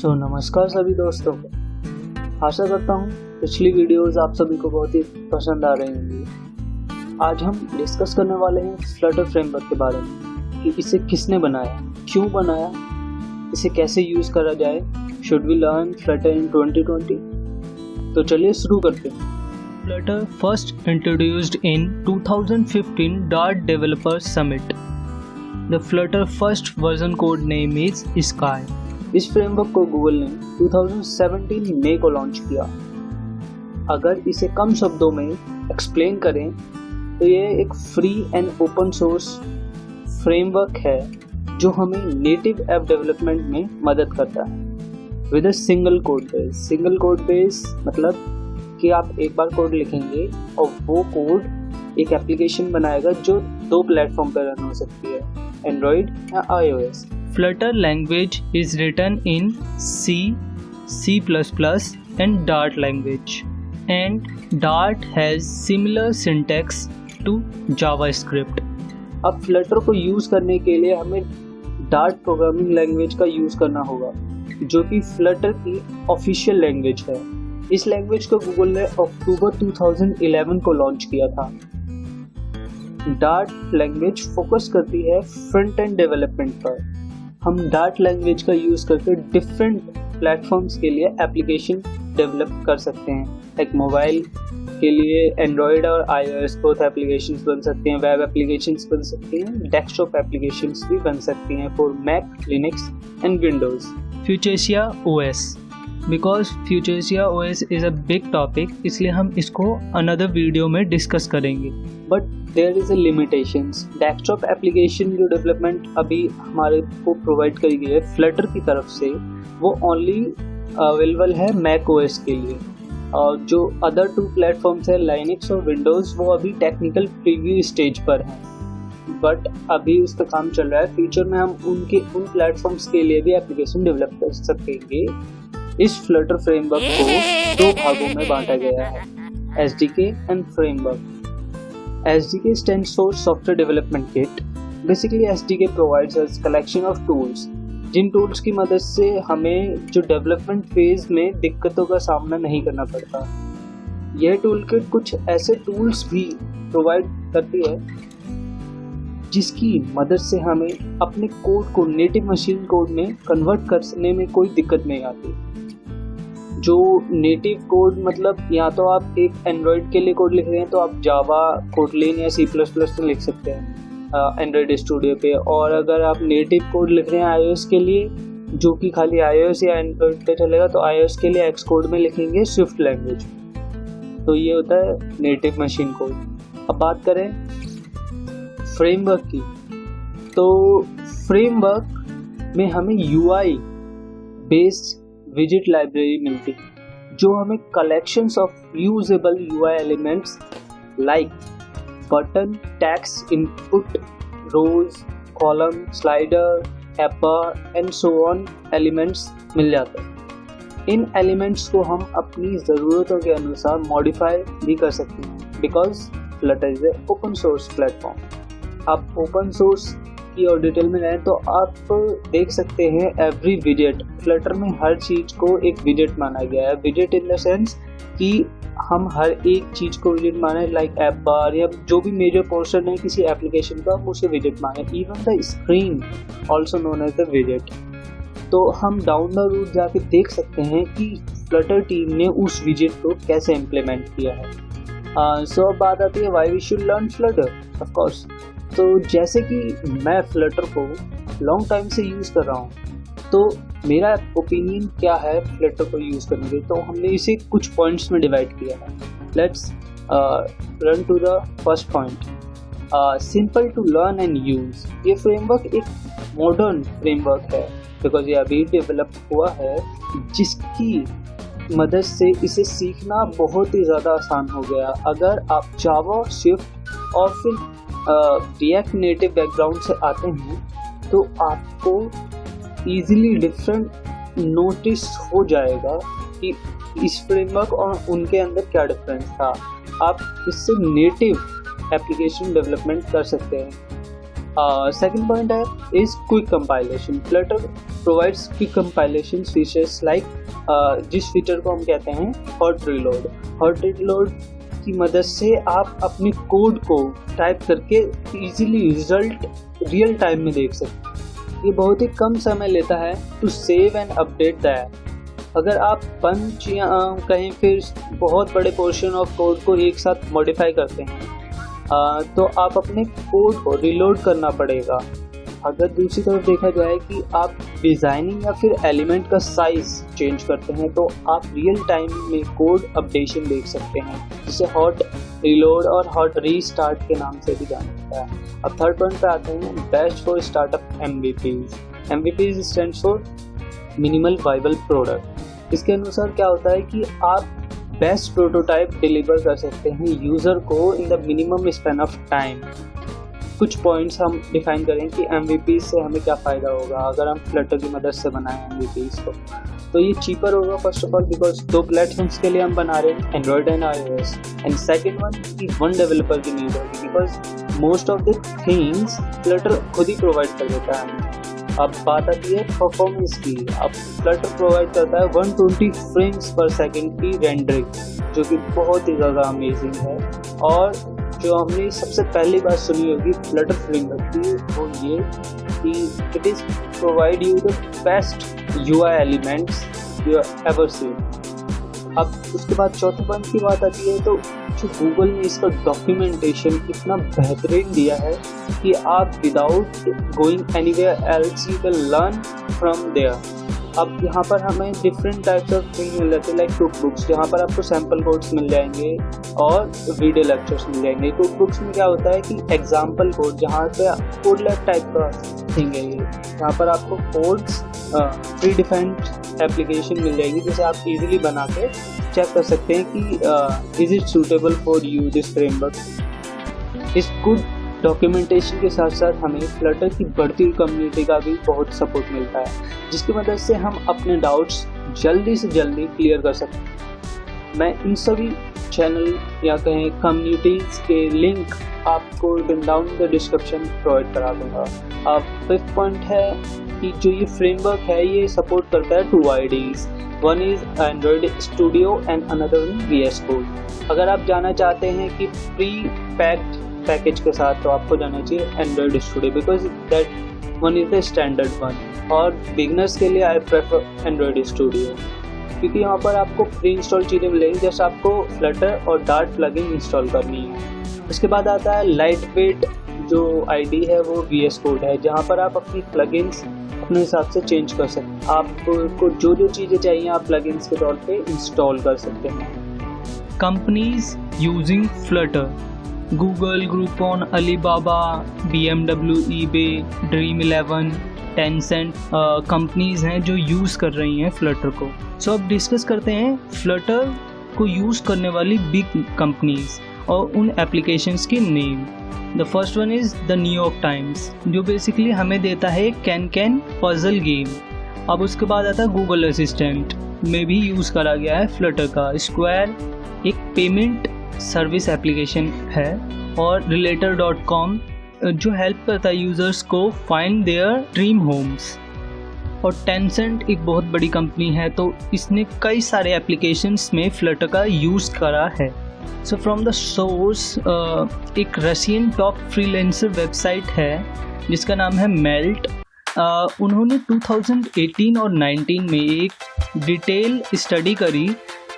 नमस्कार सभी दोस्तों को। आशा करता हूँ पिछली वीडियोस आप सभी को बहुत ही पसंद आ रही होंगी। आज हम डिस्कस करने वाले हैं फ्लटर फ्रेमवर्क के बारे में कि इसे किसने बनाया, क्यों बनाया, इसे कैसे यूज़ करा जाए। शुड वी लर्न फ्लटर इन 2020? तो चलिए शुरू करते हैं। Flutter first introduced in 2015 Dart Developer Summit. The Flutter first version code name is Sky. इस फ्रेमवर्क को गूगल ने 2017 मई को लॉन्च किया। अगर इसे कम शब्दों में एक्सप्लेन करें तो ये एक free and open source framework है जो हमें नेटिव ऐप डेवलपमेंट में मदद करता है with a single code base. Single code base मतलब कि आप एक बार कोड लिखेंगे और वो कोड एक एप्लीकेशन बनाएगा जो दो प्लेटफॉर्म पर रन हो सकती है, एंड्रॉयड या iOS. Flutter language is written in C, C++, and Dart language, and Dart has similar syntax to JavaScript. अब Flutter को यूज़ करने के लिए हमें Dart प्रोग्रामिंग लैंग्वेज का यूज़ करना होगा जो कि Flutter की ऑफिशियल लैंग्वेज है। इस लैंग्वेज को गूगल ने अक्टूबर 2011 को लॉन्च किया था। Dart लैंग्वेज फोकस करती है फ्रंट एंड डेवलपमेंट पर। हम Dart लैंग्वेज का यूज़ करके डिफरेंट प्लेटफॉर्म्स के लिए एप्लीकेशन डेवलप कर सकते हैं। एक मोबाइल के लिए एंड्रॉयड और iOS बोथ एप्लीकेशंस बन सकती हैं, वेब एप्लीकेशंस बन सकती हैं, डेस्कटॉप एप्लीकेशंस भी बन सकती हैं for Mac, Linux and Windows. Fuchsia OS, because Fuchsia OS is a big topic, इसलिए हम इसको another वीडियो में डिस्कस करेंगे। But there is a limitations. Desktop application जो डेवलपमेंट अभी हमारे को प्रोवाइड करी गई है फ्लटर की तरफ से, वो ओनली अवेलेबल है मैक ओएस के लिए, और जो अदर टू प्लेटफॉर्म्स है लाइनक्स और विंडोज़ वो अभी टेक्निकल प्रीव्यू स्टेज पर हैं। बट अभी उसका काम चल रहा है। फ्यूचर में हम उन प्लेटफॉर्म्स के लिए भी एप्लीकेशन डेवलप कर सकेंगे। इस फ्लटर फ्रेमवर्क को दो भागों में बांटा गया है, SDK and framework. SDK stands for Software Development Kit. Basically, SDK provides us collection of tools, जिन टूल्स की मदद से हमें जो डेवलपमेंट फेज में दिक्कतों का सामना नहीं करना पड़ता। यह टूल किट कुछ ऐसे टूल्स भी प्रोवाइड करती है जिसकी मदद से हमें अपने कोड को नेटिव मशीन कोड में कन्वर्ट करने में कोई दिक्कत नहीं आती। जो नेटिव कोड मतलब या तो आप एक एंड्रॉयड के लिए कोड लिख रहे हैं तो आप जावा, कोटलिन या C++ में लिख सकते हैं एंड्रॉयड स्टूडियो पे, और अगर आप नेटिव कोड लिख रहे हैं iOS के लिए जो कि खाली iOS या एंड्रॉयड पे चलेगा तो iOS के लिए Xcode में लिखेंगे स्विफ्ट लैंग्वेज। तो ये होता है नेटिव मशीन कोड। अब बात करें फ्रेमवर्क की, तो फ्रेमवर्क में हमें UI बेस्ड विजिट लाइब्रेरी मिलती है जो हमें collections of usable UI elements like button, text, input, rows, column, slider, hyper and so on elements मिल जाते हैं। इन एलिमेंट्स को हम अपनी ज़रूरतों के अनुसार मॉडिफाई भी कर सकते हैं because Flutter is a open source platform. आप ओपन सोर्स की और डिटेल में जाएं तो आप देख सकते हैं एवरी विजेट। फ्लटर में हर चीज़ को एक विजेट माना गया है। विजेट इन द सेंस कि हम हर एक चीज़ को विजेट माने, लाइक ऐप बार या जो भी मेजर पोर्शन है किसी एप्लीकेशन का उसे विजेट माने। Even the screen also known as the विजेट। तो हम डाउन द रूट जाके देख सकते हैं कि फ्लटर टीम ने उस विजेट को कैसे इम्प्लीमेंट किया है। सो अब बात आती है why we should learn Flutter. Of course, तो जैसे कि मैं फ्लटर को लॉन्ग टाइम से यूज़ कर रहा हूँ, तो मेरा ओपिनियन क्या है फ्लटर को यूज़ करने के, तो हमने इसे कुछ पॉइंट्स में डिवाइड किया है। Let's run to the first point, simple to learn and use. ये फ्रेमवर्क एक मॉडर्न फ्रेमवर्क है बिकॉज ये अभी डेवलप हुआ है, जिसकी मदद से इसे सीखना बहुत ही ज़्यादा आसान हो गया। अगर आप जावा, स्विफ्ट और फिर रिएक्ट नेटिव बैकग्राउंड से आते हैं तो आपको ईजिली डिफरेंट नोटिस हो जाएगा कि इस फ्रेमवर्क और उनके अंदर क्या डिफरेंस था। आप इससे नेटिव एप्लीकेशन डेवलपमेंट कर सकते हैं। सेकंड पॉइंट है is quick compilation. Flutter provides quick compilation features like जिस फीचर को हम कहते हैं हॉट रीलोड। हॉट रीलोड की मदद से आप अपने कोड को टाइप करके इजीली रिजल्ट रियल टाइम में देख सकते हैं। ये बहुत ही कम समय लेता है to save and update the app. अगर आप पंच या कहीं फिर बहुत बड़े पोर्शन ऑफ कोड को एक साथ मॉडिफाई करते हैं तो आप अपने कोड को रिलोड करना पड़ेगा। अगर दूसरी तरफ देखा जाए कि आप डिज़ाइनिंग या फिर एलिमेंट का साइज चेंज करते हैं तो आप रियल टाइम में कोड अपडेशन देख सकते हैं, जिसे हॉट रिलोड और हॉट रीस्टार्ट के नाम से भी जाना जाता है। अब थर्ड पॉइंट पे आते हैं, best for startup MVPs. MVPs stands for minimal viable product. इसके अनुसार क्या होता है कि आप बेस्ट प्रोटोटाइप डिलीवर कर सकते हैं यूज़र को in the minimum span of time. कुछ पॉइंट्स हम डिफाइन करें कि MVP से हमें क्या फ़ायदा होगा अगर हम फ्लटर की मदद से बनाएं MVPs को। तो ये चीपर होगा first of all, because 2 platforms के लिए हम बना रहे हैं, Android and iOS। And second one कि 1 डेवलपर की नीड होगी, because most of the things Flutter खुद ही प्रोवाइड कर देता है। अब बात आती है परफॉर्मेंस की। अब फ्लटर प्रोवाइड करता है 120 फ्रेम्स पर सेकेंड की रेंडरिंग, जो कि बहुत ही ज़्यादा अमेजिंग है। और जो हमने सबसे पहली बात सुनी होगी फ्लटर फ्रेमवर्क की, वो ये कि it is provide you the best UI elements you ever seen. अब उसके बाद चौथे पॉइंट की बात आती है तो जो गूगल ने इसका डॉक्यूमेंटेशन इतना बेहतरीन दिया है कि आप without going anywhere else you can learn from there. अब यहाँ पर हमें डिफरेंट टाइप्स ऑफ थिंग मिल जाते हैं, लाइक कुक बुक्स, जहाँ पर आपको सैम्पल कोड्स मिल जाएंगे और वीडियो लेक्चर्स मिल जाएंगे। कुक बुक्स में क्या होता है कि एग्जाम्पल कोड, जहाँ पे कोड लैब टाइप का थिंग है ये, यहाँ पर आपको कोड्स प्री डिफाइंड एप्लीकेशन मिल जाएगी, जिसे आप इजीली बना के चेक कर सकते हैं कि is it suitable for you this framework. इस गुड डॉक्यूमेंटेशन के साथ साथ हमें फ्लटर की बढ़ती हुई कम्युनिटी का भी बहुत सपोर्ट मिलता है, जिसकी मदद से हम अपने डाउट्स जल्दी से जल्दी क्लियर कर सकते हैं। मैं इन सभी चैनल या कहें कम्युनिटीज़ के लिंक आपको डाउन द डिस्क्रिप्शन प्रोवाइड करा दूँगा। अब 5th पॉइंट है कि जो ये फ्रेमवर्क है ये सपोर्ट करता है 2 IDEs, one is Android studio and another in VS Code। अगर आप जाना चाहते हैं कि प्री पैक्ड पैकेज के साथ तो आपको जाना चाहिए Android studio, because that one is the standard one. और बिगनर्स के लिए आई प्रेफर एंड्रॉयड स्टूडियो, क्योंकि यहाँ पर आपको प्री इंस्टॉल चीज़ें मिलेंगी, जैसे आपको फ्लटर और डार्ट प्लगइन इंस्टॉल करनी है। उसके बाद आता है लाइट वेट, जो ID है वो VS Code है, जहाँ पर आप अपनी प्लगइन्स अपने हिसाब से चेंज कर सकते हैं। आपको जो चीज़ें चाहिए आप प्लगइन्स के तौर पे इंस्टॉल कर सकते हैं। Companies using Flutter: Google, Groupon, Alibaba, BMW, eBay, Dream11, Tencent companies हैं जो यूज़ कर रही हैं फ्लटर को। सो अब डिस्कस करते हैं फ्लटर को यूज़ करने वाली बिग कंपनीज और उन एप्लीकेशंस के name. The first one is the New York times, जो बेसिकली हमें देता है कैन पजल गेम। अब उसके बाद आता है गूगल असिस्टेंट में भी यूज़ करा गया है फ्लटर का। स्क्वायर एक पेमेंट सर्विस एप्लीकेशन है, और relator.com जो हेल्प करता है यूज़र्स को फाइंड देयर ड्रीम होम्स। और टेंसेंट एक बहुत बड़ी कंपनी है, तो इसने कई सारे एप्लीकेशंस में फ्लटर का यूज़ करा है। सो फ्रॉम द सोर्स, एक रशियन टॉप फ्रीलांसर वेबसाइट है जिसका नाम है मेल्ट। उन्होंने 2018 और 19 में एक डिटेल स्टडी करी,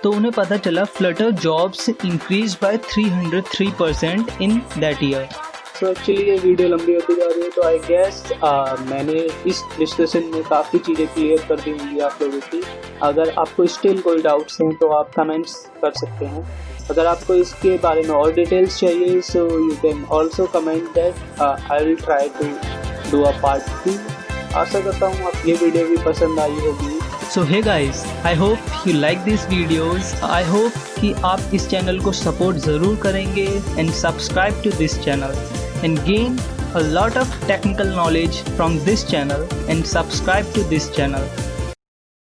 तो उन्हें पता चला Flutter jobs increase by 303% in that year. So actually ये वीडियो लंबी होती जा रही है, तो आई गेस मैंने इस डिस्कशन में काफ़ी चीज़ें क्लियर कर दी होंगी आप लोगों की। अगर आपको स्टिल कोई डाउट्स हैं तो आप कमेंट्स कर सकते हैं। अगर आपको इसके बारे में और डिटेल्स चाहिए, so you can also comment that. I will try to do a part 2। आशा करता हूँ आप ये वीडियो भी पसंद आई होगी। So hey guys, I hope you like this videos. I hope कि आप इस चैनल को सपोर्ट ज़रूर करेंगे and subscribe to this channel and gain a lot of technical knowledge from this channel and subscribe to this channel.